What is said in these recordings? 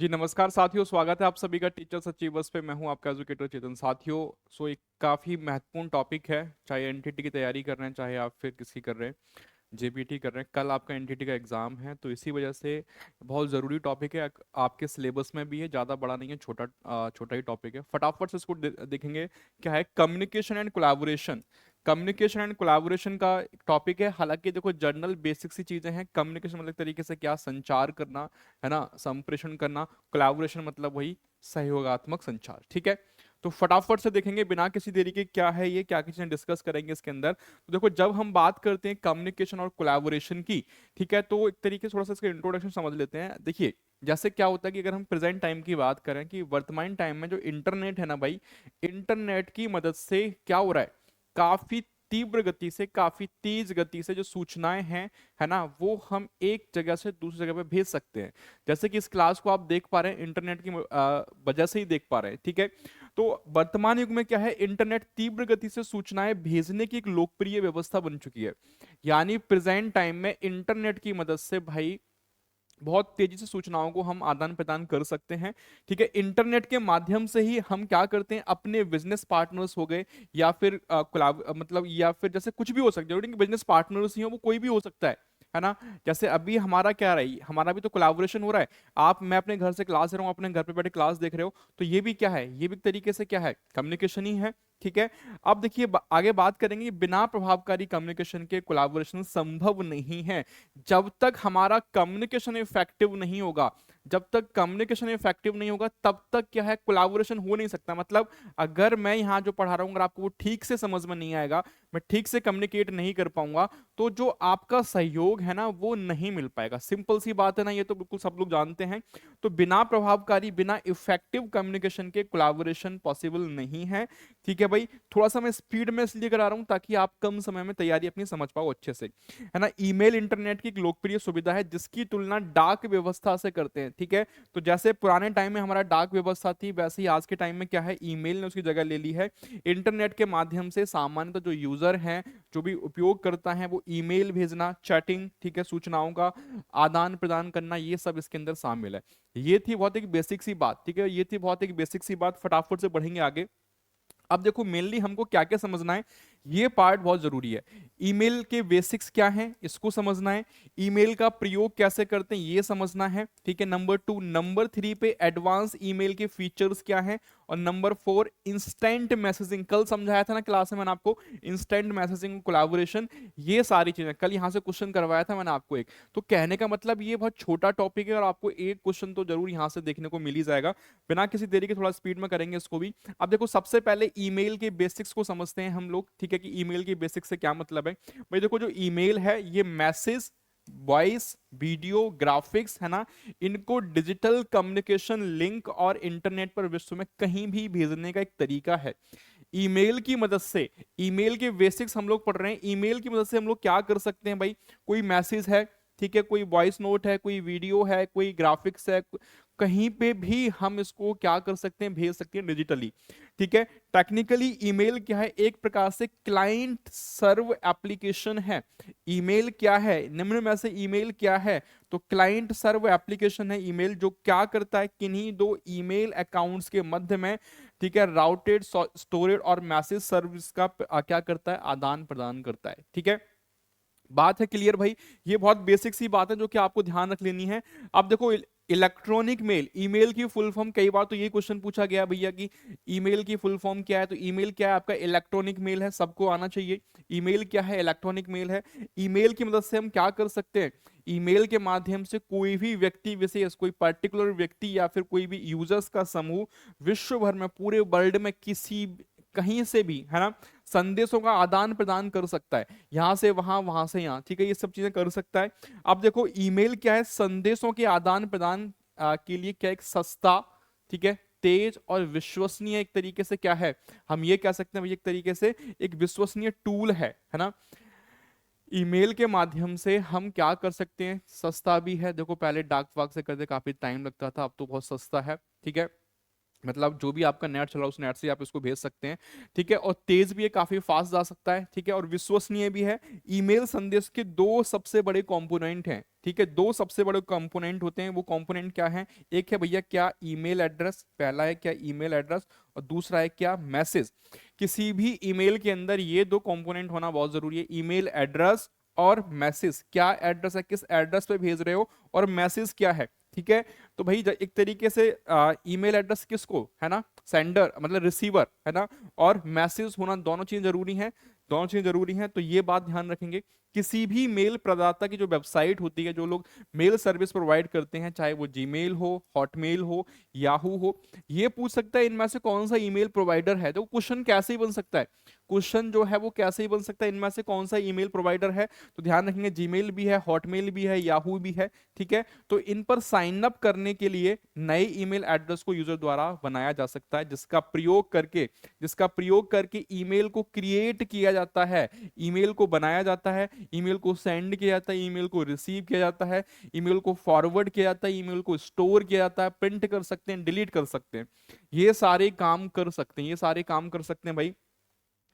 जी नमस्कार साथियों, स्वागत है आप सभी का टीचर सच्ची बस पे। मैं हूं आपका एजुकेटर चेतन। साथियों, एक काफ़ी महत्वपूर्ण टॉपिक है। चाहे एनटीटी की तैयारी कर रहे हैं, चाहे आप फिर किसी कर रहे हैं, जेपीटी कर रहे हैं, कल आपका एनटीटी का एग्जाम है, तो इसी वजह से बहुत ज़रूरी टॉपिक है। आपके सिलेबस में भी है, ज़्यादा बड़ा नहीं है, छोटा ही टॉपिक है। फटाफट से इसको देखेंगे। क्या है? Communication and collaboration. Communication and collaboration का टॉपिक है। हालांकि देखो, जनरल बेसिक सी चीजें हैं। कम्युनिकेशन मतलब तरीके से क्या? संचार करना, है ना, संप्रेषण करना। कोलैबोरेशन मतलब वही सहयोगात्मक संचार। ठीक है, तो फटाफट से देखेंगे बिना किसी देरी के क्या है ये, क्या क्या चीजें डिस्कस करेंगे इसके अंदर। तो देखो, जब हम बात करते हैं कम्युनिकेशन और कोलैबोरेशन की, ठीक है, तो एक तरीके से थोड़ा सा इसका इंट्रोडक्शन समझ लेते हैं। देखिए, जैसे क्या होता है कि अगर हम प्रेजेंट टाइम की बात करें, कि वर्तमान टाइम में जो इंटरनेट है ना भाई, इंटरनेट की मदद से क्या हो रहा है? काफी तीव्र गति से, काफी तेज गति से जो सूचनाएं हैं, है ना, वो हम एक जगह से दूसरी जगह पे भेज सकते हैं। जैसे कि इस क्लास को आप देख पा रहे हैं, इंटरनेट की वजह से ही देख पा रहे हैं। ठीक है, तो वर्तमान युग में क्या है? इंटरनेट तीव्र गति से सूचनाएं भेजने की एक लोकप्रिय व्यवस्था बन चुकी है। यानी प्रेजेंट टाइम में इंटरनेट की मदद से भाई बहुत तेजी से सूचनाओं को हम आदान प्रदान कर सकते हैं। ठीक है, इंटरनेट के माध्यम से ही हम क्या करते हैं, अपने बिजनेस पार्टनर्स हो गए, या फिर मतलब, या फिर जैसे कुछ भी हो सकता है, बिजनेस पार्टनर्स ही हो, वो कोई भी हो सकता है ना। जैसे अभी हमारा क्या रही, हमारा भी तो कोलैबोरेशन हो रहा है। मैं अपने घर से क्लास ले रहा हूँ, अपने घर पे बैठे क्लास देख रहे हो, तो ये भी क्या है? ये भी एक तरीके से क्या है? कम्युनिकेशन ही है। ठीक है, अब देखिए, आगे बात करेंगे। बिना प्रभावकारी कम्युनिकेशन के कोलैबोरेशन संभव नहीं है। जब तक हमारा कम्युनिकेशन इफेक्टिव नहीं होगा, जब तक कम्युनिकेशन इफेक्टिव नहीं होगा, तब तक क्या है? कोलैबोरेशन हो नहीं सकता। मतलब अगर मैं यहाँ जो पढ़ा रहा हूँ, अगर आपको वो ठीक से समझ में नहीं आएगा, मैं ठीक से कम्युनिकेट नहीं कर पाऊंगा, तो जो आपका सहयोग है ना, वो नहीं मिल पाएगा। सिंपल सी बात है ना, ये तो बिल्कुल सब लोग जानते हैं। तो बिना प्रभावकारी, बिना इफेक्टिव कम्युनिकेशन के कोलैबोरेशन पॉसिबल नहीं है। ठीक है भाई, थोड़ा सा मैं स्पीड में इसलिए करा रहा हूं ताकि आप कम समय में तैयारी अपनी समझ पाओ अच्छे से, है ना। ईमेल इंटरनेट की एक लोकप्रिय सुविधा है, जिसकी तुलना डाक व्यवस्था से करते हैं। ठीक है, तो जैसे पुराने टाइम में हमारा डाक व्यवस्था थी, वैसे ही आज के टाइम में क्या है? ईमेल ने उसकी जगह ले ली है। इंटरनेट के माध्यम से सामान्यतः जो यूजर हैं, जो भी उपयोग करता है, वो ईमेल भेजना, चैटिंग, ठीक है, सूचनाओं का आदान प्रदान करना, ये सब इसके अंदर शामिल है। ये थी बहुत एक बेसिक सी बात। ठीक है, ये थी बहुत एक बेसिक सी बात। फटाफट से बढ़ेंगे आगे। अब देखो, मेनली हमको क्या क्या समझना है, ये पार्ट बहुत जरूरी है। ईमेल के बेसिक्स क्या हैं, इसको समझना है। ईमेल का प्रयोग कैसे करते हैं, ये समझना है। ठीक है, नंबर 2, नंबर 3 पे एडवांस ईमेल के फीचर्स क्या हैं, और नंबर 4 इंस्टेंट मैसेजिंग। कल समझाया था ना क्लास में मैंने आपको, इंस्टेंट मैसेजिंग, कोलैबोरेशन, ये सारी चीजें कल यहां से क्वेश्चन करवाया था मैंने आपको एक। तो कहने का मतलब, ये बहुत छोटा टॉपिक है और आपको एक क्वेश्चन तो जरूर यहां से देखने को मिल ही जाएगा। बिना किसी देरी के थोड़ा स्पीड में करेंगे इसको भी। अब देखो, सबसे पहले ईमेल के बेसिक्स को समझते हैं हम लोग। ठीक है, कि ईमेल के बेसिक्स से क्या मतलब है भाई। देखो, जो ईमेल है, ये मैसेज, वॉइस, वीडियो, ग्राफिक्स, है ना, इनको डिजिटल कम्युनिकेशन लिंक और इंटरनेट पर विश्व में कहीं भी भेजने का एक तरीका है। ईमेल की मदद से, ईमेल के बेसिक्स हम लोग पढ़ रहे हैं। ईमेल की मदद से हम लोग क्या कर सकते हैं भाई? कोई मैसेज है, ठीक है, कोई वॉइस नोट है, कोई वीडियो है, कोई ग्राफिक्स है, कहीं पे भी हम इसको क्या कर सकते हैं? भेज सकते हैं डिजिटली। ठीक है, टेक्निकली ईमेल क्या है? एक प्रकार से क्लाइंट सर्व एप्लीकेशन है। ईमेल क्या है? निम्न में से ईमेल क्या है? तो क्लाइंट सर्व एप्लीकेशन है ईमेल, जो क्या करता है? किन्हीं दो ईमेल अकाउंट्स के मध्य में, ठीक है, राउटेड, स्टोरेज और मैसेज सर्विस का क्या करता है? आदान प्रदान करता है। ठीक है, बात है क्लियर भाई। ये बहुत बेसिक सी बात है जो कि आपको ध्यान रख लेनी है। अब देखो, इलेक्ट्रॉनिक मेल, ईमेल की फुल फॉर्म, कई बार तो ये क्वेश्चन पूछा गया भैया कि ईमेल की फुल फॉर्म क्या है। तो ईमेल क्या है आपका? इलेक्ट्रॉनिक मेल है, सबको आना चाहिए। ईमेल क्या है? इलेक्ट्रॉनिक मेल है। ईमेल की मदद से हम क्या कर सकते हैं? ईमेल के माध्यम से कोई भी व्यक्ति विशेष, कोई पर्टिकुलर व्यक्ति या फिर कोई भी यूजर्स का समूह विश्व भर में, पूरे वर्ल्ड में, किसी कहीं से भी, है ना, संदेशों का आदान प्रदान कर सकता है। यहां से वहां, वहां से यहां, ठीक है, ये सब चीजें कर सकता है। अब देखो, ईमेल क्या है? संदेशों के आदान प्रदान के लिए क्या, एक सस्ता, ठीक है, तेज और विश्वसनीय, एक तरीके से क्या है, हम ये कह सकते हैं भाई, एक तरीके से एक विश्वसनीय टूल है ना। ईमेल के माध्यम से हम क्या कर सकते हैं? सस्ता भी है। देखो, पहले डाक वाक से करते काफी टाइम लगता था, अब तो बहुत सस्ता है। ठीक है, मतलब जो भी आपका नेट चला उस नेट से आप इसको भेज सकते हैं, ठीक है। और तेज भी है, काफी फास्ट जा सकता है, ठीक है, और विश्वसनीय भी है। ईमेल संदेश के दो सबसे बड़े कंपोनेंट हैं, ठीक है, दो सबसे बड़े कंपोनेंट होते हैं। वो कंपोनेंट क्या है? एक है भैया क्या ईमेल एड्रेस, पहला है क्या ईमेल एड्रेस, और दूसरा है क्या मैसेज। किसी भी ईमेल के अंदर ये दो कंपोनेंट होना बहुत जरूरी है, ईमेल एड्रेस और मैसेज। क्या एड्रेस है, किस एड्रेस पे भेज रहे हो, और मैसेज क्या है, ठीक है। तो भाई एक तरीके से ईमेल एड्रेस किसको है ना, सेंडर मतलब रिसीवर है ना, और मैसेज होना, दोनों चीजें जरूरी हैं, दोनों चीजें जरूरी हैं। तो ये बात ध्यान रखेंगे। किसी भी मेल प्रदाता की जो वेबसाइट होती है, जो लोग मेल सर्विस प्रोवाइड करते हैं, चाहे वो जीमेल हो, हॉटमेल हो, याहू हो, ये पूछ सकता है इनमें से कौन सा ईमेल प्रोवाइडर है। तो क्वेश्चन कैसे ही बन सकता है, क्वेश्चन जो है वो कैसे ही बन सकता है, इनमें से कौन सा ईमेल प्रोवाइडर है। तो ध्यान रखेंगे जीमेल भी है, हॉटमेल भी है, याहू भी है, ठीक है। तो इन पर साइन अप करने के लिए नए ईमेल एड्रेस को यूजर द्वारा बनाया जा सकता है, जिसका प्रयोग करके ईमेल को क्रिएट किया जाता है, ईमेल को बनाया जाता है, ईमेल को सेंड किया जाता है, ईमेल को रिसीव किया जाता है, ईमेल को फॉरवर्ड किया जाता है, ईमेल को स्टोर किया जाता है, प्रिंट कर सकते हैं, डिलीट कर सकते हैं। ये सारे काम कर सकते हैं, ये सारे काम कर सकते हैं भाई।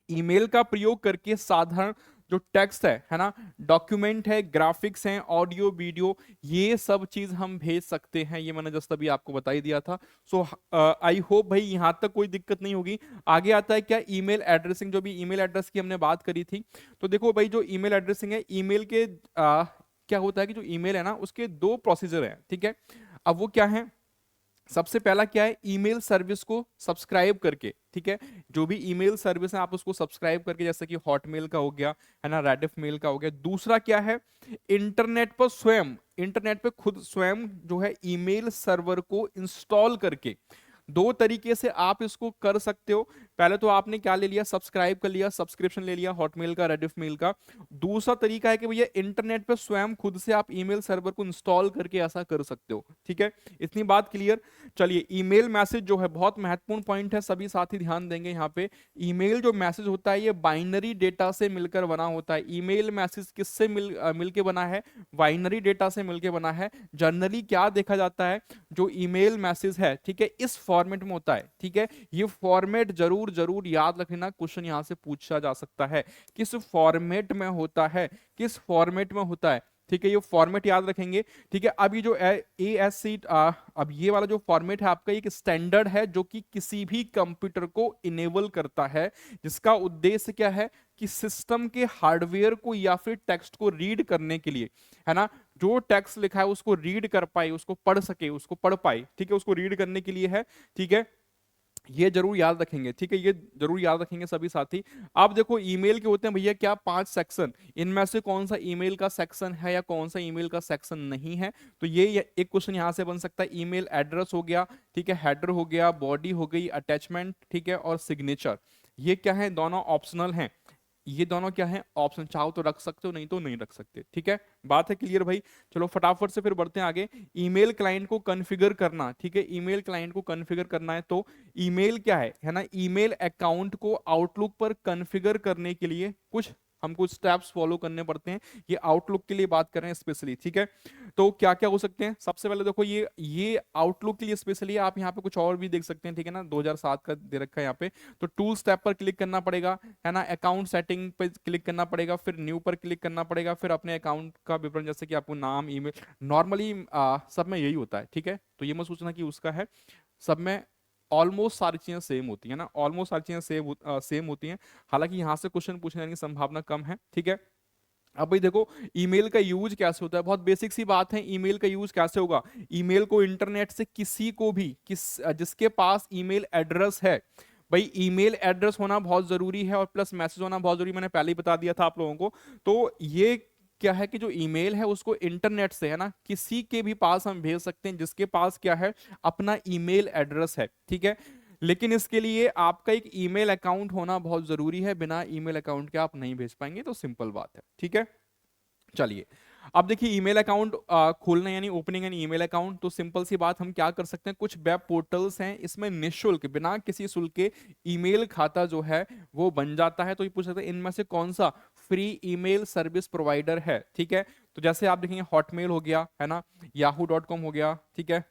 ईमेल का प्रयोग करके साधारण जो टेक्स्ट है ना, डॉक्यूमेंट है, ग्राफिक्स हैं, ऑडियो वीडियो, ये सब चीज हम भेज सकते हैं। ये मैंने जस्ट अभी आपको बता ही दिया था। सो आई होप भाई यहां तक कोई दिक्कत नहीं होगी। आगे आता है क्या, ईमेल एड्रेसिंग। जो भी ईमेल एड्रेस की हमने बात करी थी, तो देखो भाई जो ईमेल एड्रेसिंग है, ईमेल के क्या होता है कि जो ईमेल है ना उसके दो प्रोसीजर हैं, ठीक है। अब वो क्या है, सबसे पहला क्या है, ईमेल सर्विस को सब्सक्राइब करके, ठीक है। जो भी ईमेल सर्विस है आप उसको सब्सक्राइब करके, जैसे कि हॉटमेल का हो गया है ना, रेडिफ मेल का हो गया। दूसरा क्या है, इंटरनेट पर स्वयं, इंटरनेट पे खुद स्वयं जो है ईमेल सर्वर को इंस्टॉल करके। दो तरीके से आप इसको कर सकते हो। पहले तो आपने क्या ले लिया, सब्सक्राइब कर लिया, सब्सक्रिप्शन ले लिया हॉटमेल का, रेडिफ मेल का। दूसरा तरीका है कि भैया इंटरनेट पे स्वयं खुद से आप ईमेल सर्वर को इंस्टॉल करके ऐसा कर सकते हो, ठीक है। इतनी बात क्लियर। चलिए, ईमेल मैसेज जो है बहुत महत्वपूर्ण पॉइंट है, सभी साथी ध्यान देंगे यहाँ पे। ईमेल जो मैसेज होता है ये बाइनरी डेटा से मिलकर बना होता है। ईमेल मैसेज किससे मिलके बना है, बाइनरी डेटा से मिलके बना है। जनरली क्या देखा जाता है, जो ईमेल मैसेज है, ठीक है, इस फॉर्मेट में होता है, ठीक है। ये फॉर्मेट जरूर जरूर याद रखना, क्वेश्चन यहां से पूछा जा सकता है, किस फॉर्मेट में होता है, किस फॉर्मेट में होता है, ठीक है। ये फॉर्मेट याद रखेंगे, ठीक है। अब ये जो ASC, अब ये वाला जो फॉर्मेट है आपका, एक स्टैंडर्ड है जो कि किसी भी कंप्यूटर को इनेबल करता है, जिसका उद्देश्य क्या है कि सिस्टम के हार्डवेयर को या फिर टेक्स्ट को रीड करने के लिए, है ना, जो टेक्स्ट लिखा है उसको रीड कर पाए, उसको पढ़ सके, उसको पढ़ पाए, ठीक है, उसको रीड करने के लिए है, ठीक है। ये जरूर याद रखेंगे, ठीक है, ये जरूर याद रखेंगे सभी साथी। आप देखो ईमेल के होते हैं भैया क्या, 5 सेक्शन। इनमें से कौन सा ईमेल का सेक्शन है या कौन सा ईमेल का सेक्शन नहीं है, तो ये एक क्वेश्चन यहां से बन सकता है। ईमेल एड्रेस हो गया, ठीक है, हेडर हो गया, बॉडी हो गई, अटैचमेंट, ठीक है, और सिग्नेचर। ये क्या है, दोनों ऑप्शनल हैं। ये दोनों क्या है, ऑप्शन, चाहो तो रख सकते हो, नहीं तो नहीं रख सकते, ठीक है। बात है क्लियर भाई। चलो फटाफट से फिर बढ़ते हैं आगे। ईमेल क्लाइंट को कॉन्फ़िगर करना, ठीक है, ईमेल क्लाइंट को कॉन्फ़िगर करना है तो ईमेल क्या है ना, ईमेल अकाउंट को आउटलुक पर कॉन्फ़िगर करने के लिए हमको स्टेप्स फॉलो करने पड़ते हैं। ये आउटलुक के लिए बात कर रहे हैं स्पेशली, ठीक है। तो क्या क्या हो सकते हैं, सबसे पहले देखो ये आउटलुक के लिए स्पेशली, आप यहाँ पे कुछ और भी देख सकते हैं, ठीक है ना, 2007 का दे रखा है यहाँ पे। तो टूल्स टैब पर क्लिक करना पड़ेगा, है ना, अकाउंट सेटिंग पे क्लिक करना पड़ेगा, फिर न्यू पर क्लिक करना पड़ेगा, फिर अपने अकाउंट का विवरण, जैसे कि आपको नाम, ईमेल, नॉर्मली सब में यही होता है, ठीक है। तो ये मत सोचना कि उसका है, सब में ऑलमोस्ट सारी चीजें सेम होती है ना, ऑलमोस्ट सारी चीजें सेम होती हैं। हालांकि यहाँ से क्वेश्चन पूछने की संभावना कम है, ठीक है। अब भाई देखो, ईमेल का यूज कैसे होता है, बहुत बेसिक सी बात है। ईमेल का यूज कैसे होगा, ईमेल को इंटरनेट से किसी को भी जिसके पास ईमेल एड्रेस है, भाई ईमेल एड्रेस होना बहुत जरूरी है और प्लस मैसेज होना बहुत जरूरी, मैंने पहले ही बता दिया था आप लोगों को। तो ये क्या है कि जो ईमेल है उसको इंटरनेट से, है ना, किसी के भी पास हम भेज सकते हैं जिसके पास क्या है, अपना ईमेल एड्रेस है, ठीक है। लेकिन इसके लिए आपका एक ईमेल अकाउंट होना बहुत जरूरी है, बिना ईमेल अकाउंट के आप नहीं भेज पाएंगे, तो सिंपल बात है, ठीक है। चलिए, अब देखिए ईमेल अकाउंट खोलना यानी ओपनिंग एन ईमेल अकाउंट, तो सिंपल सी बात, हम क्या कर सकते हैं, कुछ वेब पोर्टल्स हैं, इसमें निःशुल्क बिना किसी शुल्क के ईमेल खाता जो है वो बन जाता है। तो ये पूछ सकते हैं इनमें से कौन सा फ्री ईमेल सर्विस प्रोवाइडर है, ठीक है। तो जैसे आप देखेंगे हॉटमेल हो गया, है ना, yahoo.com हो गया, ठीक है,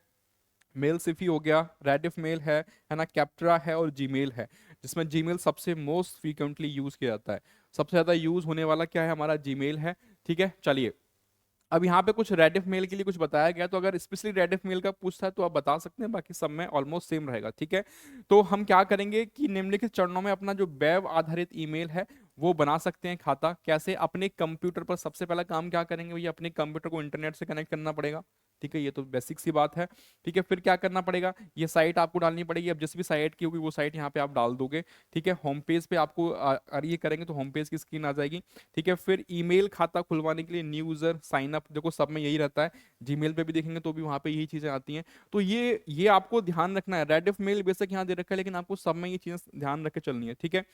मेल सिफी हो गया, रेडिफ मेल है ना, कैप्टरा है और जीमेल है, जिसमें जीमेल सबसे मोस्ट फ्रीक्वेंटली यूज किया जाता है। सबसे ज्यादा यूज होने वाला क्या है, हमारा जीमेल है। ठीक है, चलिए अब यहाँ पे कुछ रेडिफ मेल के लिए कुछ बताया गया, तो अगर स्पेशली रेडिफ मेल का पूछता है तो आप बता सकते हैं, बाकी सब में ऑलमोस्ट सेम रहेगा। ठीक है, तो हम क्या करेंगे कि निम्नलिखित चरणों में अपना जो वेब आधारित ईमेल है वो बना सकते हैं खाता। कैसे, अपने कंप्यूटर पर सबसे पहला काम क्या करेंगे भैया, अपने कंप्यूटर को इंटरनेट से कनेक्ट करना पड़ेगा। ठीक है, ये तो बेसिक सी बात है। ठीक है, फिर क्या करना पड़ेगा, ये साइट आपको डालनी पड़ेगी। अब जिस भी साइट की होगी वो साइट यहाँ पे आप डाल दोगे। ठीक है, होम पेज पे आपको अगर ये करेंगे तो होम पेज की स्क्रीन आ जाएगी। ठीक है, फिर ईमेल खाता खुलवाने के लिए न्यू यूजर साइन अप, देखो सब में यही रहता है, जीमेल पे भी देखेंगे तो भी वहां पे यही चीजें आती हैं। तो ये आपको ध्यान रखना है। रेडिफ मेल बेशक यहाँ दे रखा है, लेकिन आपको सब में ये चीजें ध्यान रख के चलनी है। ठीक है,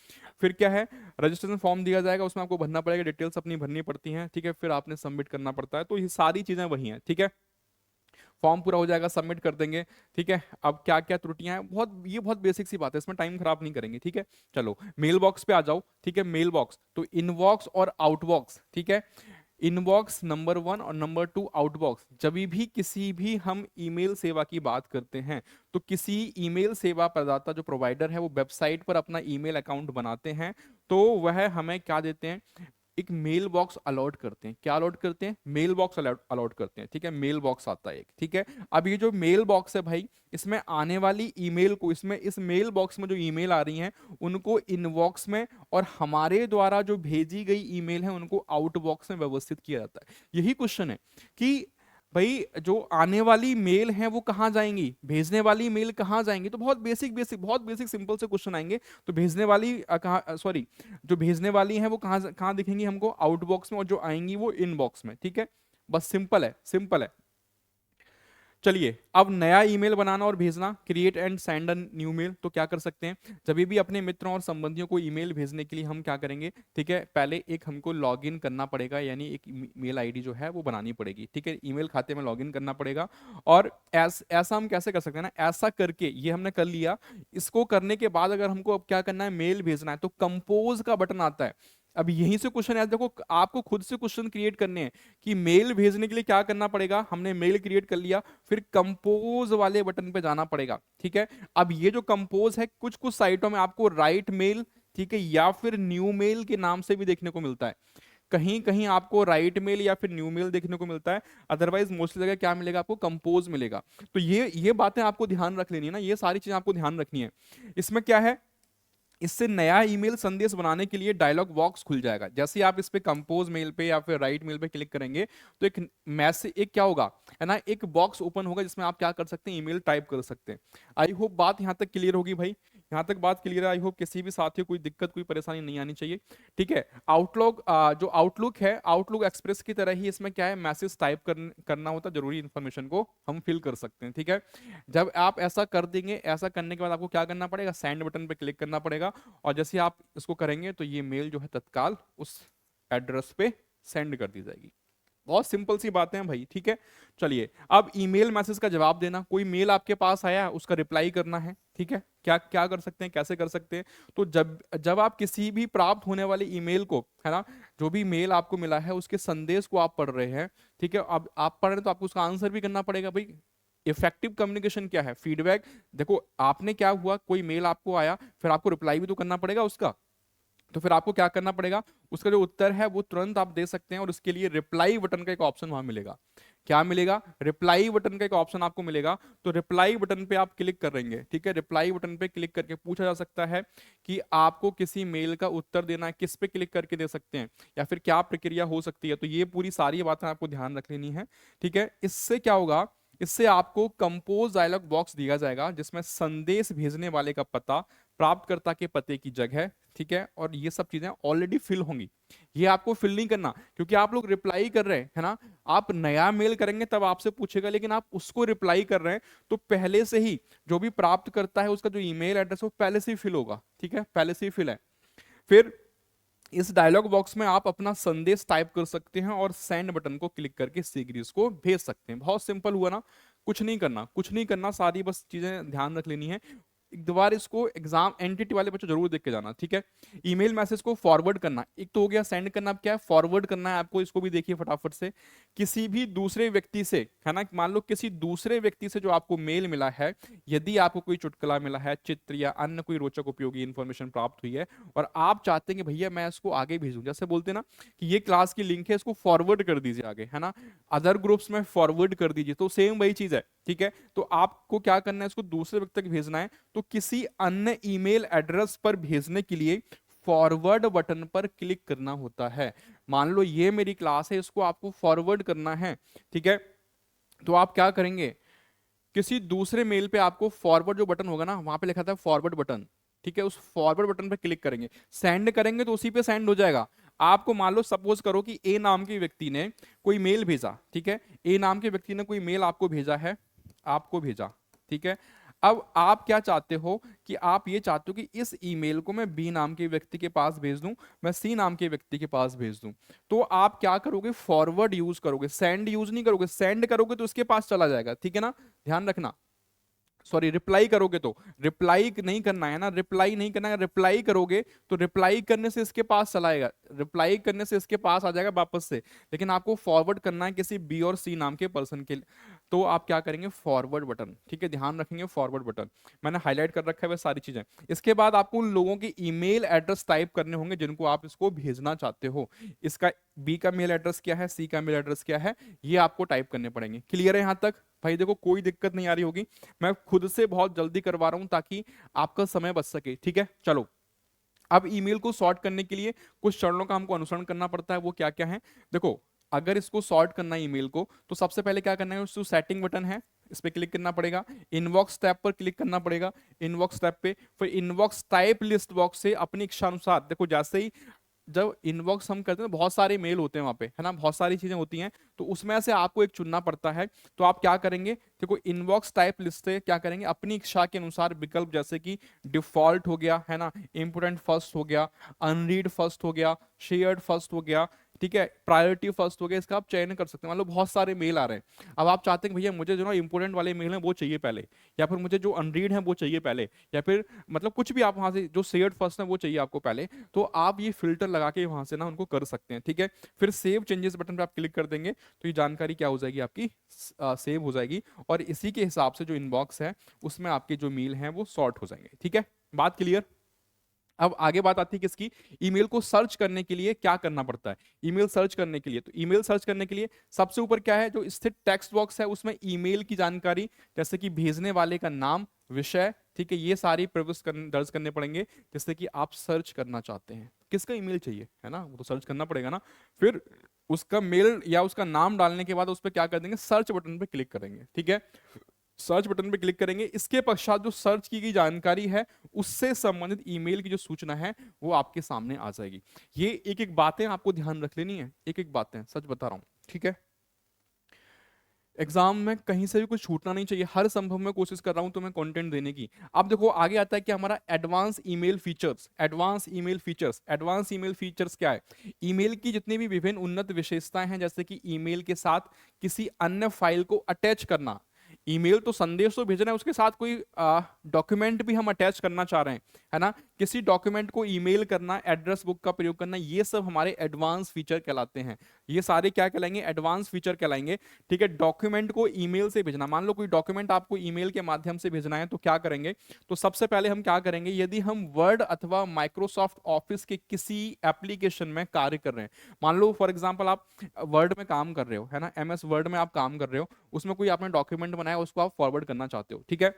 फिर क्या है, रजिस्ट्रेशन फॉर्म दिया जाएगा, उसमें आपको भरना पड़ेगा, डिटेल्स अपनी भरनी पड़ती हैं। ठीक है, फिर आपने सबमिट करना पड़ता है, तो ये सारी चीजें वही हैं। ठीक है, फॉर्म पूरा हो जाएगा, सबमिट कर देंगे। ठीक है, अब क्या क्या त्रुटियां हैं, ये बहुत बेसिक सी बात है, इसमें टाइम खराब नहीं करेंगे। ठीक है, चलो मेल बॉक्स पे आ जाओ। ठीक है, मेल बॉक्स तो इनबॉक्स और आउटबॉक्स। ठीक है, इनबॉक्स नंबर 1 और नंबर 2 आउटबॉक्स। जब भी किसी भी हम ईमेल सेवा की बात करते हैं तो किसी ईमेल सेवा प्रदाता जो प्रोवाइडर है वो वेबसाइट पर अपना ईमेल अकाउंट बनाते हैं, तो वह हमें क्या देते हैं, एक मेल बॉक्स अलॉट करते हैं। क्या अलॉट करते हैं, मेल बॉक्स अलॉट करते हैं। ठीक है, मेल बॉक्स आता है एक। ठीक है, अब ये जो मेल बॉक्स है भाई, इसमें आने वाली ईमेल को, इसमें इस मेल बॉक्स में जो ईमेल आ रही हैं उनको इनबॉक्स में, और हमारे द्वारा जो भेजी गई ईमेल है उनको आउटबॉक्स में व्यवस्थित किया जाता है। यही क्वेश्चन है कि भाई जो आने वाली मेल है वो कहाँ जाएंगी, भेजने वाली मेल कहाँ जाएंगी। तो बहुत बेसिक सिंपल से क्वेश्चन आएंगे। तो भेजने वाली कहाँ, सॉरी, जो भेजने वाली है वो कहाँ कहाँ दिखेंगी हमको, आउटबॉक्स में, और जो आएंगी वो इनबॉक्स में। ठीक है, बस सिंपल है, सिंपल है। चलिए, अब नया ईमेल बनाना और भेजना, create and send a new mail. तो क्या कर सकते हैं, जब भी अपने मित्रों और संबंधियों को ईमेल भेजने के लिए हम क्या करेंगे, ठीक है, पहले एक हमको लॉगिन करना पड़ेगा, यानी एक मेल आईडी जो है वो बनानी पड़ेगी। ठीक है, ईमेल खाते में लॉगिन करना पड़ेगा। और ऐसा हम कैसे कर सकते हैं ना, ऐसा करके ये हमने कर लिया। इसको करने के बाद अगर हमको अब क्या करना है, मेल भेजना है, तो कंपोज का बटन आता है। अब यहीं से क्वेश्चन है, देखो आपको खुद से क्वेश्चन क्रिएट करने हैं कि मेल भेजने के लिए क्या करना पड़ेगा। हमने मेल क्रिएट कर लिया, फिर कंपोज वाले बटन पे जाना पड़ेगा। ठीक है, अब ये जो कंपोज है, कुछ कुछ साइटों में आपको राइट मेल, ठीक है, या फिर न्यू मेल के नाम से भी देखने को मिलता है। कहीं कहीं आपको राइट मेल या फिर न्यू मेल देखने को मिलता है, अदरवाइज मोस्टली जगह क्या मिलेगा आपको, कंपोज मिलेगा। तो ये बातें आपको ध्यान रख लेनी है ना, ये सारी चीजें आपको ध्यान रखनी है। इसमें क्या है, इससे नया ईमेल संदेश बनाने के लिए डायलॉग बॉक्स खुल जाएगा। जैसे ही आप इस पे कंपोज मेल पे या फिर राइट मेल पे क्लिक करेंगे तो एक मैसेज, एक क्या होगा है ना, एक बॉक्स ओपन होगा जिसमें आप क्या कर सकते हैं, ईमेल टाइप कर सकते हैं। आई होप बात यहाँ तक क्लियर होगी भाई, यहाँ तक बात क्लियर है। आई होप किसी भी साथी को कोई दिक्कत कोई परेशानी नहीं आनी चाहिए। ठीक है, आउटलुक जो आउटलुक है, आउटलुक एक्सप्रेस की तरह ही इसमें क्या है, मैसेज टाइप करना होता है, जरूरी इंफॉर्मेशन को हम फिल कर सकते हैं। ठीक है, जब आप ऐसा कर देंगे, ऐसा करने के बाद आपको क्या करना पड़ेगा, सेंड बटन पे क्लिक करना पड़ेगा, और जैसे आप इसको करेंगे तो ये मेल जो है तत्काल उस एड्रेस पे सेंड कर दी जाएगी। बहुत सिंपल सी बातें हैं भाई। ठीक है, चलिए अब ईमेल मैसेज का जवाब देना, कोई मेल आपके पास आया उसका रिप्लाई करना है। ठीक है, क्या क्या कर सकते हैं, कैसे कर सकते हैं, तो जब जब आप किसी भी प्राप्त होने वाली ईमेल को, है ना, जो भी मेल आपको मिला है उसके संदेश को आप पढ़ रहे हैं, ठीक है, अब आप पढ़ रहे हैं तो आपको उसका आंसर भी करना पड़ेगा भाई। इफेक्टिव कम्युनिकेशन क्या है, फीडबैक। देखो आपने क्या हुआ, कोई मेल आपको आया, फिर आपको रिप्लाई भी तो करना पड़ेगा उसका। तो फिर आपको क्या करना पड़ेगा, उसका जो उत्तर है वो तुरंत आप दे सकते हैं, और उसके लिए रिप्लाई बटन का एक ऑप्शन वहां मिलेगा। क्या मिलेगा, रिप्लाई बटन का एक ऑप्शन आपको मिलेगा। तो रिप्लाई बटन पे आप क्लिक करेंगे। ठीक है, रिप्लाई बटन पे क्लिक करके पूछा जा सकता है कि आपको किसी मेल का उत्तर देना है, किस पे क्लिक करके दे सकते हैं, या फिर क्या प्रक्रिया हो सकती है। तो ये पूरी सारी बातें आपको ध्यान रख लेनी है। ठीक है, इससे क्या होगा, इससे आपको कंपोज डायलॉग बॉक्स दिया जाएगा जिसमें संदेश भेजने वाले का पता, प्राप्तकर्ता के पते की जगह, ठीक है, और ये सब चीजें ऑलरेडी फिल होंगी। ये आपको फिल नहीं करना, क्योंकि आप लोग रिप्लाई कर रहे हैं, है ना, आप नया मेल करेंगे तब आपसे पूछेगा, लेकिन आप उसको रिप्लाई कर रहे हैं तो पहले से ही जो भी प्राप्त करता है उसका जो ईमेल एड्रेस है वो पहले से ही फिल होगा। ठीक है, पहले से ही फिल है। फिर इस डायलॉग बॉक्स में आप अपना संदेश टाइप कर सकते हैं और सेंड बटन को क्लिक करके शीघ्र इसको भेज सकते हैं। बहुत सिंपल हुआ ना, कुछ नहीं करना, कुछ नहीं करना, सारी बस चीजें ध्यान रख लेनी है। एक बार इसको एग्जाम एनटीटी वाले बच्चों जरूर देख के जाना, ठीक है। ईमेल मैसेज को फॉरवर्ड करना, एक तो हो गया सेंड करना, अब क्या है फॉरवर्ड करना है आपको, इसको भी देखिए फटाफट से। किसी भी दूसरे व्यक्ति से, है ना, मान लो किसी दूसरे व्यक्ति से जो आपको मेल मिला है, यदि आपको कोई चुटकुला मिला है, चित्र या अन्य कोई रोचक उपयोगी इंफॉर्मेशन प्राप्त हुई है और आप चाहते हैं कि भैया मैं इसको आगे भेजूं, जैसे बोलते हैं ना कि ये क्लास की लिंक है, इसको फॉरवर्ड कर दीजिए आगे, है ना, अदर ग्रुप्स में फॉरवर्ड कर दीजिए, तो सेम वही चीज है, ठीक है। तो आपको क्या करना है, इसको दूसरे व्यक्ति तक भेजना है, तो किसी अन्य ईमेल एड्रेस पर भेजने के लिए फॉरवर्ड बटन पर क्लिक करना होता है। मान लो ये मेरी क्लास है, इसको आपको फॉरवर्ड करना है, ठीक है। तो आप क्या करेंगे, किसी दूसरे मेल पे आपको फॉरवर्ड जो बटन होगा ना, वहां पे लिखा था फॉरवर्ड बटन, ठीक है, उस फॉरवर्ड बटन पे क्लिक करेंगे, सेंड करेंगे तो उसी पे सेंड हो जाएगा। आपको मान लो सपोज करो कि ए नाम के व्यक्ति ने कोई मेल भेजा, ठीक है, ए नाम के व्यक्ति ने कोई मेल आपको भेजा है, आपको भेजा, ठीक है। अब आप क्या चाहते हो कि आप ये चाहते हो कि इस ईमेल को मैं बी नाम के व्यक्ति के पास भेज दूं, मैं सी नाम के व्यक्ति के पास भेज दूं। तो आप क्या करोगे, फॉरवर्ड यूज करोगे, सेंड यूज नहीं करोगे, सेंड करोगे तो उसके पास चला जाएगा, ठीक है ना, ध्यान रखना। सॉरी, रिप्लाई करोगे तो, रिप्लाई नहीं करना है ना, रिप्लाई नहीं करना है, रिप्लाई करोगे तो रिप्लाई करने से इसके पास चलाएगा, रिप्लाई करने से इसके पास आ जाएगा वापस से, लेकिन आपको फॉरवर्ड करना है किसी बी और सी नाम के पर्सन के लिए, तो आप क्या करेंगे, फॉरवर्ड बटन, ठीक है, ध्यान रखेंगे फॉरवर्ड बटन, मैंने हाईलाइट कर रखा है वह सारी चीजें। इसके बाद आपको उन लोगों के ईमेल एड्रेस टाइप करने होंगे जिनको आप इसको भेजना चाहते हो, इसका बी का मेल एड्रेस क्या है, सी का मेल एड्रेस क्या है, ये आपको टाइप करने पड़ेंगे। क्लियर है यहां तक भाई? देखो कोई दिक्कत नहीं आ रही होगी, मैं खुद से बहुत जल्दी करवा रहा हूं ताकि आपका समय बच सके, ठीक है। चलो, अब ईमेल को सॉर्ट करने के लिए कुछ चरणों का हमको अनुसरण करना पड़ता है, वो क्या क्या है, देखो। अगर इसको सॉर्ट करना है ईमेल को, तो सबसे पहले क्या करना है, उसको सेटिंग बटन है, इस पे क्लिक करना पड़ेगा, इनबॉक्स टैब पर क्लिक करना पड़ेगा, इनबॉक्स टैब पे फिर इनबॉक्स टाइप लिस्ट बॉक्स से अपनी इच्छा अनुसार, देखो जैसे ही जब इनबॉक्स हम करते हैं बहुत सारे मेल होते हैं वहां पे, है ना, बहुत सारी चीजें होती हैं, तो उसमें से आपको एक चुनना पड़ता है। तो आप क्या करेंगे, देखो इनबॉक्स टाइप लिस्ट से क्या करेंगे, अपनी इच्छा के अनुसार विकल्प, जैसे कि डिफॉल्ट हो गया, है ना, इंपोर्टेंट फर्स्ट हो गया, अनरीड फर्स्ट हो गया, शेयर्ड फर्स्ट हो गया, ठीक है, प्रायोरिटी फर्स्ट हो गया, इसका आप चयन कर सकते हैं। मान लो बहुत सारे मेल आ रहे हैं, अब आप चाहते हैं कि भैया मुझे जो ना इंपोर्टेंट वाले मेल हैं वो चाहिए पहले, या फिर मुझे जो अनरीड है वो चाहिए पहले, या फिर मतलब कुछ भी आप वहां से जो शेयर्ड फर्स्ट है वो चाहिए आपको पहले, तो आप ये फिल्टर लगा के वहां से ना उनको कर सकते हैं, ठीक है। फिर सेव चेंजेस बटन पे आप क्लिक कर देंगे तो ये जानकारी क्या हो जाएगी आपकी, सेव हो जाएगी, और इसी के हिसाब से जो इनबॉक्स है उसमें आपके जो मेल हैं वो सॉर्ट हो जाएंगे, ठीक है। बात क्लियर? अब आगे बात आती है किसकी, ईमेल को सर्च करने के लिए क्या करना पड़ता है। ईमेल सर्च करने के लिए, तो ईमेल सर्च करने के लिए सबसे ऊपर क्या है, जो स्थित टेक्स्ट बॉक्स है उसमें ईमेल की जानकारी, जैसे कि भेजने वाले का नाम, विषय, ठीक है, ये सारी प्रविष्ट दर्ज करने पड़ेंगे, जैसे कि आप सर्च करना चाहते हैं किसका ईमेल चाहिए, है ना, वो तो सर्च करना पड़ेगा ना। फिर उसका मेल या उसका नाम डालने के बाद उस पर क्या कर देंगे, सर्च बटन पे क्लिक करेंगे, ठीक है, सर्च बटन पे क्लिक करेंगे। इसके पश्चात जो सर्च की गई जानकारी है उससे संबंधित ईमेल की जो सूचना है वो आपके सामने आ जाएगी। ये एक एक बातें आपको ध्यान रख लेनी है, एक एक बातें सच बता रहा हूं, ठीक है। एग्जाम में कहीं से भी कुछ छूटना नहीं चाहिए, हर संभव में कोशिश कर रहा हूं तुम्हें कंटेंट देने की। अब देखो आगे आता है कि हमारा advance email features, advance email features, advance email features क्या है, ईमेल की जितनी भी विभिन्न उन्नत विशेषताएं हैं, जैसे कि ईमेल के साथ किसी अन्य फाइल को अटैच करना, ईमेल तो संदेश तो भेजना है, उसके साथ कोई डॉक्यूमेंट भी हम अटैच करना चाह रहे हैं, है ना, किसी डॉक्यूमेंट को ईमेल करना, एड्रेस बुक का प्रयोग करना, ये सब हमारे एडवांस फीचर कहलाते हैं। ये सारे क्या कहलाएंगे, एडवांस फीचर कहलाएंगे, ठीक है। डॉक्यूमेंट को ईमेल से भेजना, मान लो कोई डॉक्यूमेंट आपको ईमेल के माध्यम से भेजना है तो क्या करेंगे, तो सबसे पहले हम क्या करेंगे, यदि हम वर्ड अथवा माइक्रोसॉफ्ट ऑफिस के किसी एप्लीकेशन में कार्य कर रहे हैं, मान लो फॉर एग्जाम्पल आप वर्ड में काम कर रहे हो, है ना, MS वर्ड में आप काम कर रहे हो, उसमें कोई आपने डॉक्यूमेंट बनाया उसको आप फॉरवर्ड करना चाहते हो, ठीक है।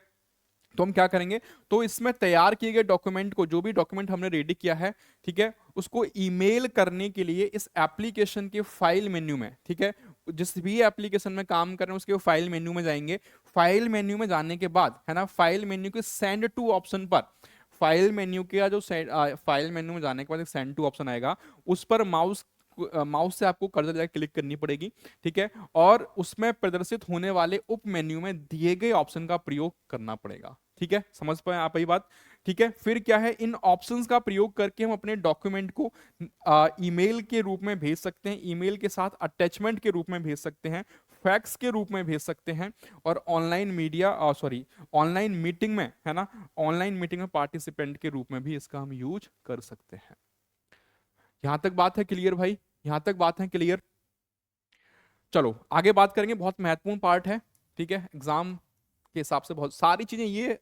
तो हम क्या करेंगे, तो इसमें तैयार किए गए डॉक्यूमेंट को, जो भी डॉक्यूमेंट हमने रेडी किया है, ठीक है, उसको ईमेल करने के लिए इस एप्लीकेशन के फाइल मेन्यू में, ठीक है, जिस भी एप्लीकेशन में काम कर रहे हैं उसके फाइल मेन्यू में जाएंगे। फाइल मेन्यू में जाने के बाद, है ना, फाइल मेन्यू के सेंड टू ऑप्शन पर, फाइल मेन्यू के जो फाइल मेन्यू में जाने के बाद एक सेंड टू ऑप्शन आएगा, उस पर माउस से आपको कर्सर जाकर क्लिक करनी पड़ेगी, ठीक है, और उसमें प्रदर्शित होने वाले उप मेन्यू में दिए गए ऑप्शन का प्रयोग करना पड़ेगा, ठीक है, समझ पाए आप ये बात? ठीक है, फिर क्या है, इन ऑप्शंस का प्रयोग करके हम अपने डॉक्यूमेंट को ईमेल के रूप में भेज सकते हैं, ईमेल के साथ अटैचमेंट के रूप में भेज सकते हैं, फैक्स के रूप में भेज सकते हैं, और online media sorry online meeting में, है ना, ऑनलाइन मीटिंग में पार्टिसिपेंट के रूप में भी इसका हम यूज कर सकते हैं। यहां तक बात है क्लियर भाई? यहां तक बात है क्लियर? चलो आगे बात करेंगे, बहुत महत्वपूर्ण पार्ट है, ठीक है, एग्जाम के हिसाब से बहुत सारी चीजें, ये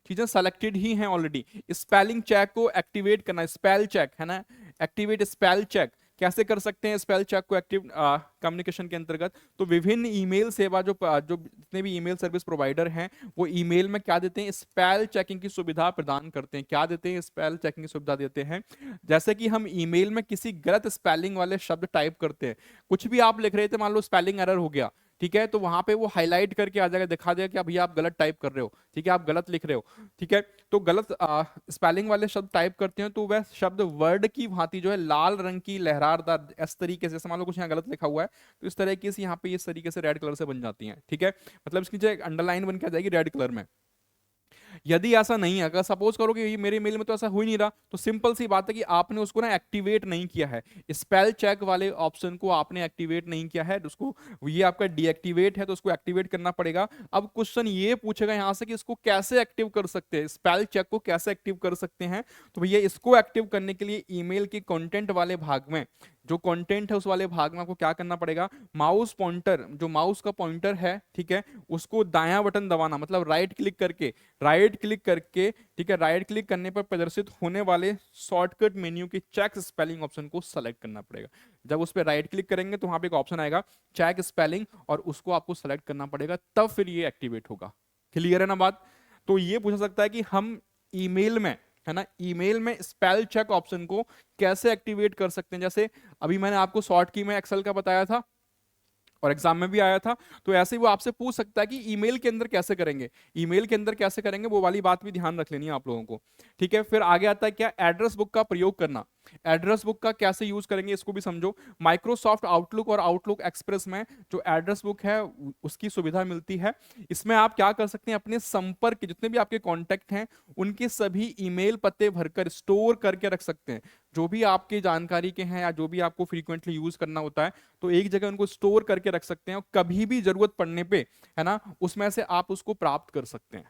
चीजें सेलेक्टेड ही हैं ऑलरेडी। स्पेलिंग चेक को एक्टिवेट करना, स्पेल चेक है ना, एक्टिवेट स्पेल चेक कैसे कर सकते हैं स्पेल चेक को एक्टिव कम्युनिकेशन के अंतर्गत? तो विभिन्न ईमेल सेवा जो जितने भी ईमेल सर्विस प्रोवाइडर हैं वो ईमेल में क्या देते हैं, स्पेल चेकिंग की सुविधा प्रदान करते हैं। क्या देते हैं? स्पेल चेकिंग की सुविधा देते हैं। जैसे कि हम ईमेल में किसी गलत स्पेलिंग वाले शब्द टाइप करते हैं, कुछ भी आप लिख रहे थे, मान लो स्पेलिंग एरर हो गया, ठीक है, तो वहां पे वो हाईलाइट करके आ जाएगा, दिखा देगा कि भैया आप गलत टाइप कर रहे हो, ठीक है, आप गलत लिख रहे हो, ठीक है। तो गलत स्पेलिंग वाले शब्द टाइप करते हैं तो वह शब्द वर्ड की भांति जो है लाल रंग की लहरारदार इस तरीके से, जैसे मान लो कुछ यहाँ गलत लिखा हुआ है तो इस तरीके से यहाँ पे इस तरीके से रेड कलर से बन जाती है, ठीक है, मतलब इसकी जो एक अंडरलाइन बन के आ जाएगी रेड कलर में। यदि ऐसा नहीं है, अगर सपोज करो कि ये मेरे मेल में तो ऐसा हो ही नहीं रहा, तो सिंपल सी बात है कि आपने उसको ना एक्टिवेट नहीं किया है, स्पेल चेक वाले ऑप्शन को आपने एक्टिवेट नहीं किया है, उसको, ये आपका डीएक्टिवेट है तो उसको एक्टिवेट करना पड़ेगा। अब क्वेश्चन ये पूछेगा यहां से कि इसको कैसे एक्टिव कर सकते हैं, स्पेल चेक को कैसे एक्टिव कर सकते हैं? तो भैया इसको एक्टिव करने के लिए ईमेल के कंटेंट वाले भाग में, जो कंटेंट है उस वाले भाग में आपको क्या करना पड़ेगा, माउस पॉइंटर, जो माउस का पॉइंटर है, ठीक है, उसको दायां बटन दबाना, मतलब राइट क्लिक करके, ठीक है, राइट क्लिक करने पर प्रदर्शित होने वाले शॉर्टकट मेन्यू के चेक स्पेलिंग ऑप्शन को सेलेक्ट करना पड़ेगा। जब उस पर राइट क्लिक करेंगे तो वहां पे एक ऑप्शन आएगा चेक स्पेलिंग, और उसको आपको सेलेक्ट करना पड़ेगा, तब फिर ये एक्टिवेट होगा। क्लियर है ना बात? तो ये पूछा सकता है कि हम ईमेल में, है ना, ईमेल में स्पेल चेक ऑप्शन को कैसे एक्टिवेट कर सकते हैं? जैसे अभी मैंने आपको शॉर्ट की में एक्सेल का बताया था और एग्जाम में भी आया था, तो ऐसे ही वो आपसे पूछ सकता है कि ईमेल के अंदर कैसे करेंगे, ईमेल के अंदर कैसे करेंगे, वो वाली बात भी ध्यान रख लेनी है आप लोगों को, ठीक है। फिर आगे आता है क्या, एड्रेस बुक का प्रयोग करना। एड्रेस बुक का कैसे यूज करेंगे इसको भी समझो। माइक्रोसॉफ्ट आउटलुक और आउटलुक एक्सप्रेस में जो एड्रेस बुक है उसकी सुविधा मिलती है। इसमें आप क्या कर सकते हैं, अपने संपर्क जितने भी आपके कॉन्टेक्ट हैं उनके सभी ईमेल पते भरकर स्टोर करके रख सकते हैं। जो भी आपकी जानकारी के हैं या जो भी आपको फ्रीक्वेंटली यूज करना होता है, तो एक जगह उनको स्टोर करके रख सकते हैं और कभी भी जरूरत पड़ने पे, है ना, उसमें से आप उसको प्राप्त कर सकते हैं,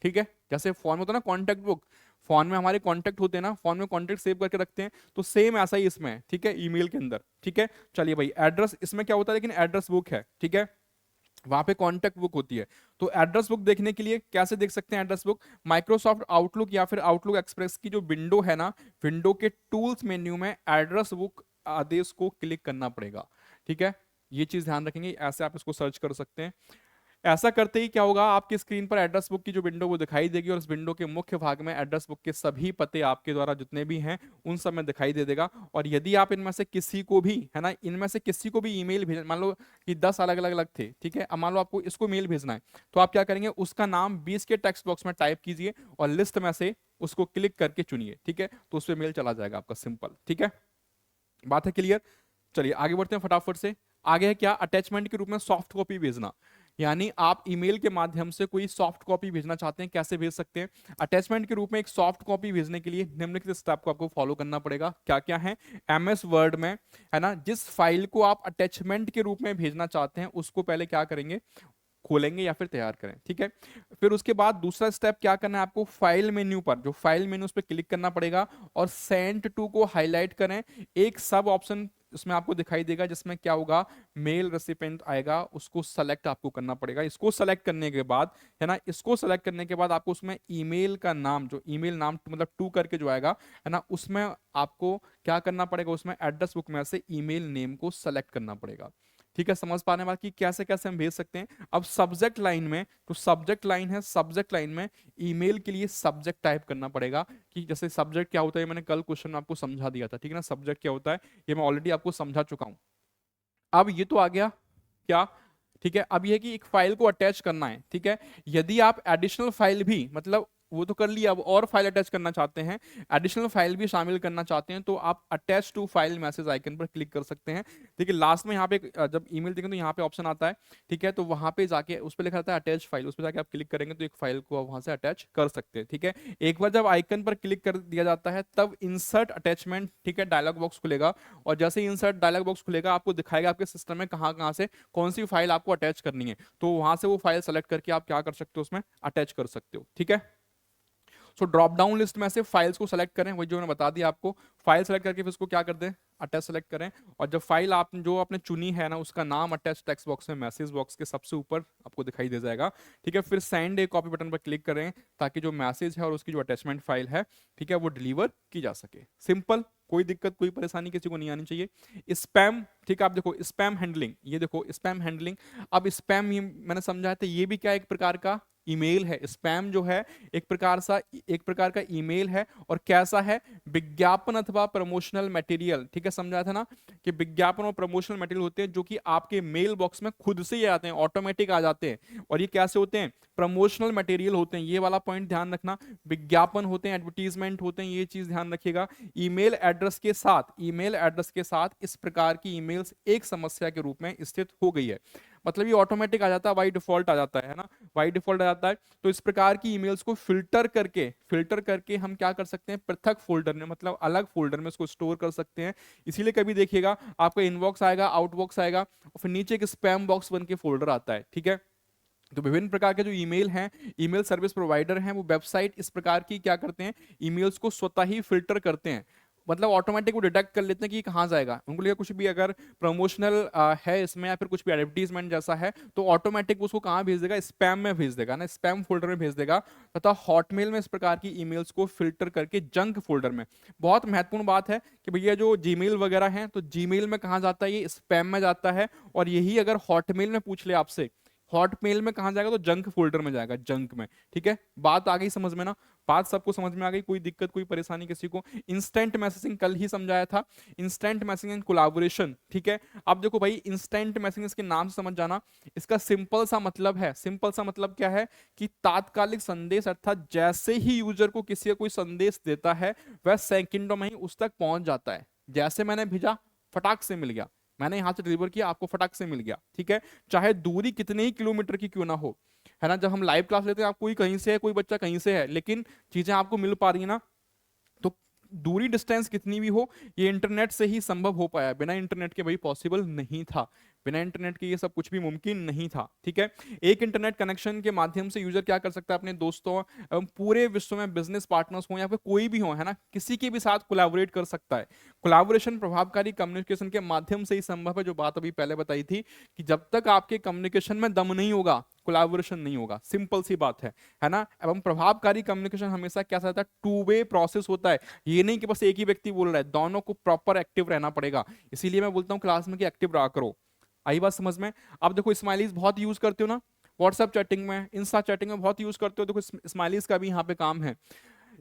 ठीक है। जैसे फोन में होता है ना कॉन्टेक्ट बुक, फोन में हमारे कॉन्टेक्ट होते हैं ना, फोन में कॉन्टेक्ट सेव करके रखते हैं, तो सेम ऐसा ही इसमें है, ठीक है, ईमेल के अंदर, ठीक है। चलिए भाई, एड्रेस इसमें क्या होता है, लेकिन एड्रेस बुक है, ठीक है, वहां पे कॉन्टेक्ट बुक होती है। तो एड्रेस बुक देखने के लिए कैसे देख सकते हैं एड्रेस बुक, माइक्रोसॉफ्ट आउटलुक या फिर आउटलुक एक्सप्रेस की जो विंडो है ना, विंडो के टूल्स मेन्यू में एड्रेस बुक आदेश को क्लिक करना पड़ेगा, ठीक है। ये चीज ध्यान रखेंगे, ऐसे आप इसको सर्च कर सकते हैं। ऐसा करते ही क्या होगा, आपकी स्क्रीन पर एड्रेस बुक की जो विंडो वो दिखाई देगी और उस विंडो के मुख्य भाग में एड्रेस बुक के सभी पते आपके द्वारा जितने भी हैं उन सब में दिखाई दे देगा। और यदि आप इनमें से किसी को भी, है ना, इनमें से किसी को भी ईमेल भेज, मान लो कि 10 अलग अलग अलग थे, ठीक है, अब मान लो आपको इसको मेल भेजना है, तो आप क्या करेंगे, उसका नाम 20 के टेक्स्ट बॉक्स में टाइप कीजिए और लिस्ट में से उसको क्लिक करके चुनिए, ठीक है, तो उस पर मेल चला जाएगा आपका, सिंपल, ठीक है, बात है क्लियर? चलिए आगे बढ़ते हैं फटाफट से। आगे है क्या, अटैचमेंट के रूप में सॉफ्ट कॉपी भेजना, यानी आप ईमेल के माध्यम से कोई सॉफ्ट कॉपी भेजना चाहते हैं, कैसे भेज सकते हैं? अटैचमेंट के रूप में एक सॉफ्ट कॉपी भेजने के लिए निम्नलिखित स्टेप को आपको फॉलो करना पड़ेगा। क्या क्या है? एमएस वर्ड में, है ना, जिस फाइल को आप अटैचमेंट के रूप में भेजना चाहते हैं उसको पहले क्या करेंगे, खोलेंगे या फिर तैयार करें, ठीक है। फिर उसके बाद दूसरा स्टेप क्या करना है आपको, फाइल मेन्यू पर, जो फाइल मेन्यू उस पर क्लिक करना पड़ेगा और सेंड टू को हाईलाइट करें। एक सब ऑप्शन उसमें आपको दिखाई देगा जिसमें क्या होगा, मेल रेसिपिएंट आएगा, उसको सेलेक्ट आपको करना पड़ेगा। इसको सेलेक्ट करने के बाद, है ना, इसको सेलेक्ट करने के बाद आपको उसमें ईमेल का नाम, जो ईमेल नाम मतलब टू करके जो आएगा, है ना, उसमें आपको क्या करना पड़ेगा, उसमें एड्रेस बुक में से ईमेल नेम को सेलेक्ट करना पड़ेगा, ठीक है। समझ पाने वाले कि कैसे कैसे हम भेज सकते हैं। अब सब्जेक्ट लाइन में, तो सब्जेक्ट लाइन है, सब्जेक्ट लाइन में ईमेल के लिए सब्जेक्ट टाइप करना पड़ेगा, कि जैसे सब्जेक्ट क्या होता है, मैंने कल क्वेश्चन में आपको समझा दिया था, ठीक है ना, सब्जेक्ट क्या होता है ये मैं ऑलरेडी आपको समझा चुका हूं। अब ये तो आ गया क्या, ठीक है। अब ये है कि एक फाइल को अटैच करना है, ठीक है। यदि आप एडिशनल फाइल भी, मतलब वो तो कर लिया, अब और फाइल अटैच करना चाहते हैं, एडिशनल फाइल भी शामिल करना चाहते हैं, तो आप attach to file message icon पर क्लिक कर सकते हैं। देखिए लास्ट में यहाँ पे जब ईमेल देखें तो यहाँ पे ऑप्शन आता है, ठीक है, तो वहाँ पे जाके उस पर लिखा रहता है अटैच फाइल, उस पर जाके आप क्लिक करेंगे तो एक फाइल को आप वहाँ से अटैच कर सकते हैं, ठीक है। एक बार जब आइकन पर क्लिक कर दिया जाता है तब इंसर्ट अटैचमेंट, ठीक है, डायलॉग बॉक्स खुलेगा, और जैसे ही इंसर्ट डायलॉग बॉक्स खुलेगा आपको दिखाएगा आपके सिस्टम में कहाँ कहाँ से कौन सी फाइल आपको अटैच करनी है, तो वहां से वो फाइल सेलेक्ट करके आप क्या कर सकते हो, उसमें अटैच कर सकते हो, ठीक है। सो ड्रॉप डाउन लिस्ट में से फाइल्स को सेलेक्ट करें, वही जो मैंने बता दिया आपको, फाइल सेलेक्ट करके फिर उसको क्या कर दें, अटैच सेलेक्ट करें, और जब फाइल आप जो आपने चुनी है ना उसका नाम अटैच टेक्स्ट बॉक्स में मैसेज बॉक्स के सबसे ऊपर आपको दिखाई दे जाएगा, ठीक है। फिर सेंड ए कॉपी बटन पर क्लिक करें ताकि जो मैसेज है और उसकी जो अटैचमेंट फाइल है, ठीक है, वो डिलीवर की जा सके। सिंपल, कोई दिक्कत कोई परेशानी किसी को नहीं आनी चाहिए। स्पैम, ठीक है, आप देखो स्पैम हैंडलिंग, ये देखो स्पैम हैंडलिंग। अब स्पैम मैंने समझाया था, ये भी क्या एक प्रकार का ईमेल है। स्पैम जो है एक प्रकार का ईमेल है, और कैसा है, विज्ञापन अथवा प्रमोशनल मटेरियल, ठीक है, समझा था ना कि विज्ञापन और प्रमोशनल मटेरियल होते हैं जो कि आपके मेल बॉक्स में खुद से ही आते हैं, ऑटोमेटिक आ जाते हैं, और ये कैसे होते हैं, प्रमोशनल मटेरियल होते हैं, ये वाला पॉइंट ध्यान रखना। विज्ञापन होते हैं, एडवर्टीजमेंट होते हैं, ये चीज ध्यान रखिएगा। ईमेल एड्रेस के साथ इस प्रकार की ईमेल्स एक समस्या के रूप में स्थित हो गई है, मतलब ये ऑटोमेटिक आ जाता है, बाई डिफॉल्ट आ जाता है ना, बाई डिफॉल्ट आ जाता है। तो इस प्रकार की ईमेल्स को फिल्टर करके हम क्या कर सकते हैं, पृथक फोल्डर में, मतलब अलग फोल्डर में इसको स्टोर कर सकते हैं। इसीलिए कभी देखिएगा आपका इनबॉक्स आएगा, आउटबॉक्स आएगा, और फिर नीचे एक स्पैम बॉक्स बन के फोल्डर आता है, ठीक है। तो विभिन्न प्रकार के जो ईमेल हैं, ईमेल सर्विस प्रोवाइडर हैं, वो वेबसाइट इस प्रकार की क्या करते हैं, ईमेल्स को स्वतः ही फिल्टर करते हैं, मतलब ऑटोमेटिक वो डिटेक्ट कर लेते हैं कि ये कहाँ जाएगा। उनको लिए कुछ भी अगर प्रमोशनल है इसमें, या फिर कुछ भी एडवर्टीजमेंट जैसा है, तो ऑटोमेटिक उसको कहाँ भेज देगा, स्पैम में भेज देगा ना, स्पैम फोल्डर में भेज देगा, तथा हॉटमेल में इस प्रकार की ईमेल्स को फिल्टर करके जंक फोल्डर में। बहुत महत्वपूर्ण बात है कि भैया जो जीमेल वगैरह है, तो जीमेल में कहाँ जाता है, ये स्पैम में जाता है, और यही अगर हॉटमेल में पूछ ले आपसे, हॉटमेल में कहां जाएगा, तो जंक फोल्डर में जाएगा, जंक में, ठीक है। बात आ गई समझ में ना, बात सबको समझ में आ गई, कोई दिक्कत कोई परेशानी किसी को। इंस्टेंट मैसेजिंग कल ही समझाया था, इंस्टेंट मैसेजिंग एंड कोलैबोरेशन, ठीक है। अब देखो भाई, इंस्टेंट मैसेजिंग इसके नाम से समझ जाना, इसका सिंपल सा मतलब है, सिंपल सा मतलब क्या है कि तात्कालिक संदेश, अर्थात जैसे ही यूजर को किसी का कोई संदेश देता है वह सेकंडों में ही उस तक पहुंच जाता है। जैसे मैंने भेजा, फटाक से मिल गया, मैंने यहां से डिलीवर किया, आपको फटाक से मिल गया, ठीक है। चाहे दूरी कितने ही किलोमीटर की क्यों ना हो, है ना। जब हम लाइव क्लास लेते हैं, आप कोई कहीं से है, कोई बच्चा कहीं से है, लेकिन चीजें आपको मिल पा रही है ना, तो दूरी डिस्टेंस कितनी भी हो, ये इंटरनेट से ही संभव हो पाया, बिना इंटरनेट के भाई पॉसिबल नहीं था, बिना इंटरनेट के ये सब कुछ भी मुमकिन नहीं था, ठीक है। एक इंटरनेट कनेक्शन के माध्यम से यूजर क्या कर सकता है, अपने दोस्तों एवं पूरे विश्व में बिजनेस पार्टनर्स हो या फिर कोई भी हो, है ना, किसी के भी साथ कोलैबोरेट कर सकता है। कोलैबोरेशन प्रभावकारी कम्युनिकेशन के माध्यम से ही संभव है, जो बात अभी पहले बताई थी कि जब तक आपके कम्युनिकेशन में दम नहीं होगा, कोलैबोरेशन नहीं होगा, सिंपल सी बात है ना। एवं प्रभावकारी कम्युनिकेशन हमेशा क्या रहता है, टू वे प्रोसेस होता है, ये नहीं कि बस एक ही व्यक्ति बोल रहा है, दोनों को प्रॉपर एक्टिव रहना पड़ेगा। इसीलिए मैं बोलता हूँ क्लास में कि एक्टिव रहा करो। आई बात समझ में। अब देखो स्माइलीज बहुत यूज करते हो ना, व्हाट्सएप चैटिंग में, इंस्टा चैटिंग में बहुत यूज करते हो, देखो स्माइलीज का भी यहाँ पे काम है।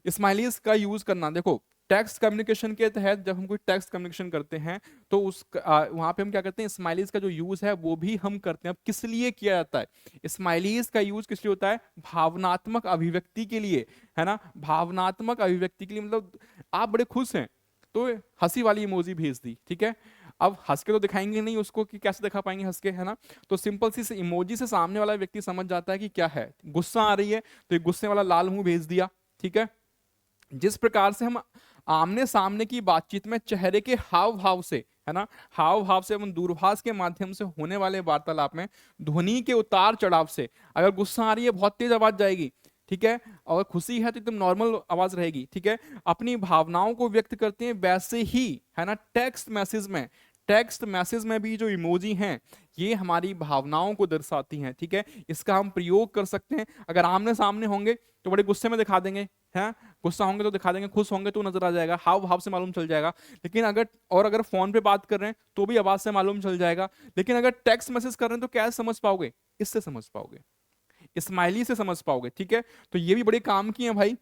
स्माइलीज का यूज करना, देखो टेक्स्ट कम्युनिकेशन के तहत जब हम कोई टेक्स्ट कम्युनिकेशन करते हैं तो वहां पे हम क्या करते हैं, स्माइलीज का जो यूज है वो भी हम करते हैं। अब किस लिए किया जाता है स्माइलीज का यूज, किस लिए होता है, भावनात्मक अभिव्यक्ति के लिए, है ना, भावनात्मक अभिव्यक्ति के लिए। मतलब आप बड़े खुश हैं तो हंसी वाली इमोजी भेज दी, ठीक है। अब हंस के तो दिखाएंगे नहीं उसको, कि कैसे दिखा पाएंगे हंस के, है ना। तो सिंपल सी इमोजी से सामने वाला व्यक्ति समझ जाता है कि क्या है, गुस्सा आ रही है तो एक गुस्से वाला लाल मुंह भेज दिया, ठीक है। जिस प्रकार से हम आमने सामने की बातचीत में चेहरे के हाव भाव से, है ना, हाव भाव से एवं दूरभाष के माध्यम से होने वाले वार्तालाप में ध्वनि के उतार चढ़ाव से, अगर गुस्सा आ रही है बहुत तेज आवाज जाएगी, ठीक है, और खुशी है तो एकदम नॉर्मल आवाज रहेगी, ठीक है। अपनी भावनाओं को व्यक्त करते हैं वैसे ही, है ना, टेक्स्ट मैसेज में भी जो इमोजी हैं ये हमारी भावनाओं को दर्शाती हैं, ठीक है। इसका हम प्रयोग कर सकते हैं। अगर आमने सामने होंगे तो बड़े गुस्से में दिखा देंगे, हैं, गुस्सा होंगे तो दिखा देंगे, खुश होंगे तो नजर आ जाएगा, हाव भाव से मालूम चल जाएगा। लेकिन अगर फोन पे बात कर रहे हैं तो भी आवाज से मालूम चल जाएगा। लेकिन अगर टेक्स्ट मैसेज कर रहे हैं तो क्या समझ पाओगे, इससे समझ पाओगे, स्माइली से समझ पाओगे, ठीक है। तो ये भी बड़े काम की है भाई।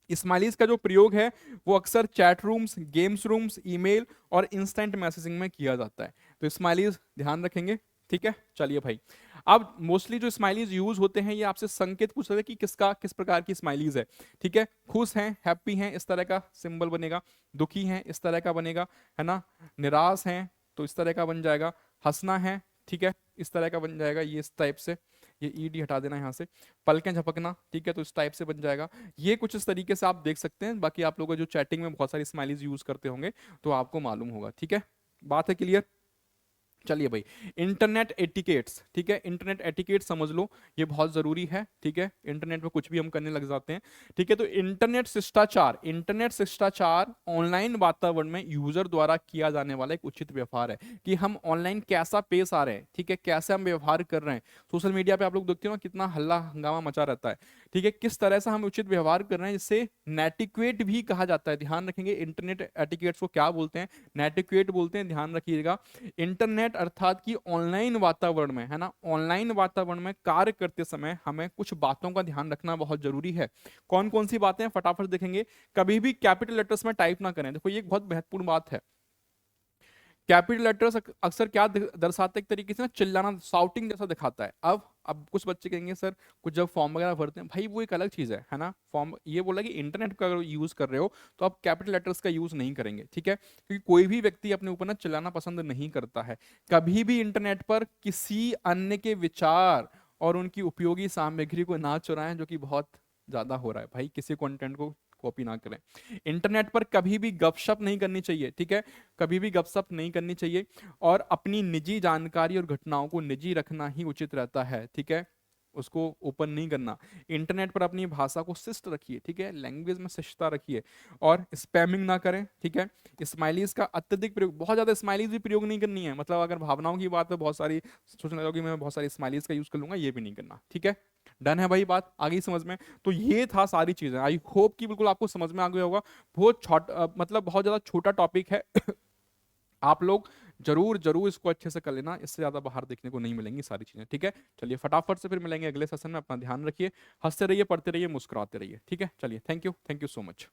स्माइलीज का जो प्रयोग है वो अक्सर chat rooms, games rooms, email और इंस्टेंट मैसेजिंग में किया जाता है। तो स्माइलीज ध्यान रखेंगे, ठीक है, चलिए भाई। अब मोस्टली जो स्माइलीज यूज होते हैं ये आपसे संकेत पूछ रहे हैं कि किसका किस प्रकार की स्माइलीज है। ठीक है, खुश हैं, हैप्पी हैं, इस तरह का सिंबल बनेगा। दुखी हैं, इस तरह का बनेगा, है ना। निराश हैं तो इस तरह का बन जाएगा। हंसना है, ठीक है, इस तरह का बन जाएगा, ये इस टाइप से। ये ईडी हटा देना यहाँ से। पलकें झपकना, ठीक है, तो इस टाइप से बन जाएगा। ये कुछ इस तरीके से आप देख सकते हैं। बाकी आप लोगों को जो चैटिंग में बहुत सारी स्माइलीज यूज करते होंगे तो आपको मालूम होगा। ठीक है, बात है क्लियर। चलिए भाई, इंटरनेट एटिकेट्स, ठीक है, इंटरनेट एटिकेट समझ लो, ये बहुत जरूरी है। ठीक है, इंटरनेट पे कुछ भी हम करने लग जाते हैं। ठीक है, तो इंटरनेट शिष्टाचार ऑनलाइन वातावरण में यूजर द्वारा किया जाने वाला एक उचित व्यवहार है कि हम ऑनलाइन कैसा पेश आ रहे हैं, ठीक है, कैसे हम व्यवहार कर रहे हैं। सोशल मीडिया पे आप लोग देखते हो ना कितना हल्ला हंगामा मचा रहता है। ठीक है, किस तरह से हम उचित व्यवहार कर रहे हैं, जिससे नेटिक्वेट भी कहा जाता है। ध्यान रखेंगे इंटरनेट एटिकेट्स को क्या बोलते हैं, नेटिक्वेट बोलते हैं, ध्यान रखिएगा। इंटरनेट अर्थात कि ऑनलाइन वातावरण में, है ना, ऑनलाइन वातावरण में कार्य करते समय हमें कुछ बातों का ध्यान रखना बहुत जरूरी है। कौन कौन सी बातें हैं फटाफट देखेंगे। कभी भी कैपिटल लेटर्स में टाइप ना करें, देखो ये एक बहुत महत्वपूर्ण बात है। कैपिटल लेटर्स अक्सर क्या दर्शाते हैं, एक तरीके से ना चिल्लाना, साउटिंग जैसा दिखाता है। अब कुछ बच्चे कहेंगे सर कुछ जब फॉर्म वगैरह भरते हैं, भाई वो एक अलग चीज है ना। फॉर्म ये बोला कि इंटरनेट का अगर यूज कर रहे हो तो आप कैपिटल लेटर्स का यूज नहीं करेंगे। ठीक है, क्योंकि कोई भी व्यक्ति अपने ऊपर ना चिल्लाना पसंद नहीं करता है। कभी भी इंटरनेट पर किसी अन्य के विचार और उनकी उपयोगी सामग्री को ना चुराएं, जो कि बहुत ज्यादा हो रहा है भाई। किसी कंटेंट को कॉपी ना करें। इंटरनेट पर कभी भी गपशप नहीं करनी चाहिए। ठीक है, कभी भी गपशप नहीं करनी चाहिए। और अपनी निजी जानकारी और घटनाओं को निजी रखना ही उचित रहता है। ठीक है, उसको ओपन नहीं करना। इंटरनेट पर अपनी भाषा को शिष्ट रखिए, ठीक है, लैंग्वेज में शिष्टता रखिए। और स्पैमिंग ना करें। ठीक है, स्माइलीज का अत्यधिक प्रयोग, बहुत ज्यादा स्माइलीज भी प्रयोग नहीं करनी है। मतलब अगर भावनाओं की बात है, बहुत सारी सोचने लगा कि मैं बहुत सारी स्माइलीज का यूज कर लूंगा, ये भी नहीं करना। ठीक है, डन है भाई, बात आ गई समझ में। तो ये था सारी चीजें, आई होप कि बिल्कुल आपको समझ में आ गया होगा। बहुत छोटा मतलब बहुत ज्यादा छोटा टॉपिक है। आप लोग जरूर जरूर इसको अच्छे से कर लेना, इससे ज्यादा बाहर देखने को नहीं मिलेंगी सारी चीजें। ठीक है, चलिए फटाफट से फिर मिलेंगे अगले सेशन में। अपना ध्यान रखिए, हंसते रहिए, पढ़ते रहिए, मुस्कुराते रहिए। ठीक है, चलिए, थैंक यू सो मच।